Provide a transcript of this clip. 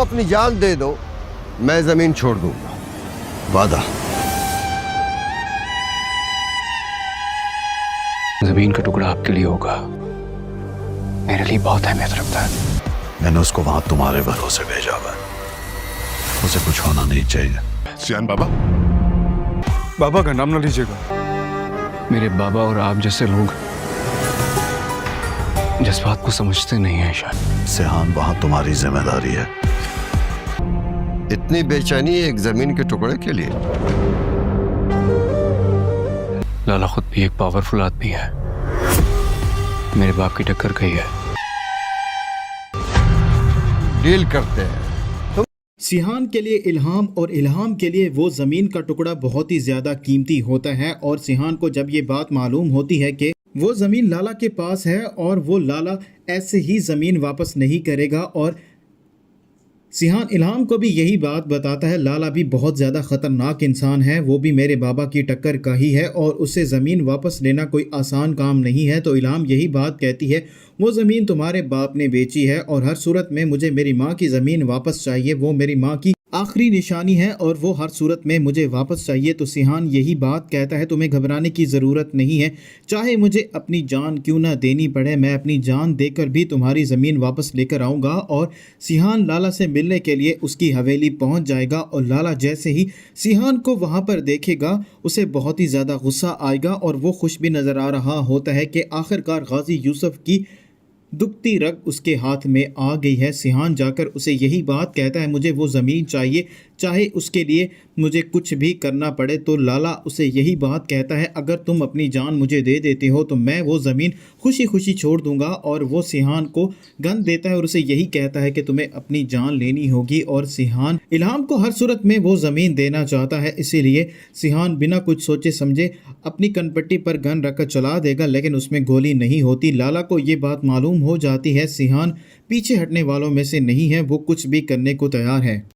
अपनी जान दे दो, मैं जमीन छोड़ दूंगा। वादा। जमीन का टुकड़ा आपके लिए होगा, मेरे लिए बहुत अहमियत रखता है। मैंने उसको वहां तुम्हारे भरोसे भेजा हुआ है, उसे कुछ होना नहीं चाहिए। सियान बाबा, बाबा का नाम ना लीजिएगा। मेरे बाबा और आप जैसे लोग जज्बात को समझते नहीं हैं शायद। सिहान वहां तुम्हारी जिम्मेदारी है। इतनी बेचैनी एक जमीन के टुकड़े के लिए? लाला खुद भी एक पावरफुल आदमी है, मेरे बाप की टक्कर गई है। डील करते हैं। सिहान के लिए इल्हाम और इल्हाम के लिए वो ज़मीन का टुकड़ा बहुत ही ज़्यादा कीमती होता है। और सिहान को जब ये बात मालूम होती है कि वो ज़मीन लाला के पास है और वो लाला ऐसे ही ज़मीन वापस नहीं करेगा, और सिहान इल्हाम को भी यही बात बताता है, लाला भी बहुत ज़्यादा ख़तरनाक इंसान है, वो भी मेरे बाबा की टक्कर का ही है और उससे ज़मीन वापस लेना कोई आसान काम नहीं है। तो इल्हाम यही बात कहती है, वो ज़मीन तुम्हारे बाप ने बेची है और हर सूरत में मुझे मेरी माँ की ज़मीन वापस चाहिए, वो मेरी माँ की आखिरी निशानी है और वो हर सूरत में मुझे वापस चाहिए। तो सिहान यही बात कहता है, तुम्हें घबराने की ज़रूरत नहीं है, चाहे मुझे अपनी जान क्यों ना देनी पड़े, मैं अपनी जान देकर भी तुम्हारी ज़मीन वापस लेकर आऊँगा। और सिहान लाला से मिलने के लिए उसकी हवेली पहुँच जाएगा और लाला जैसे ही सिहान को वहाँ पर देखेगा उसे बहुत ही ज़्यादा गुस्सा आएगा और वो खुश भी नज़र आ रहा होता है कि आखिरकार गाजी यूसुफ की दुखती रग उसके हाथ में आ गई है। सिहान जाकर उसे यही बात कहता है, मुझे वो ज़मीन चाहिए, चाहे उसके लिए मुझे कुछ भी करना पड़े। तो लाला उसे यही बात कहता है, अगर तुम अपनी जान मुझे दे देते हो तो मैं वो ज़मीन खुशी खुशी छोड़ दूंगा। और वो सिहान को गन देता है और उसे यही कहता है कि तुम्हें अपनी जान लेनी होगी। और सिहान इल्हाम को हर सूरत में वो ज़मीन देना चाहता है, इसीलिए सिहान बिना कुछ सोचे समझे अपनी कनपट्टी पर गन रखकर चला देगा, लेकिन उसमें गोली नहीं होती। लाला को ये बात मालूम हो जाती है, सिहान पीछे हटने वालों में से नहीं है, वो कुछ भी करने को तैयार है।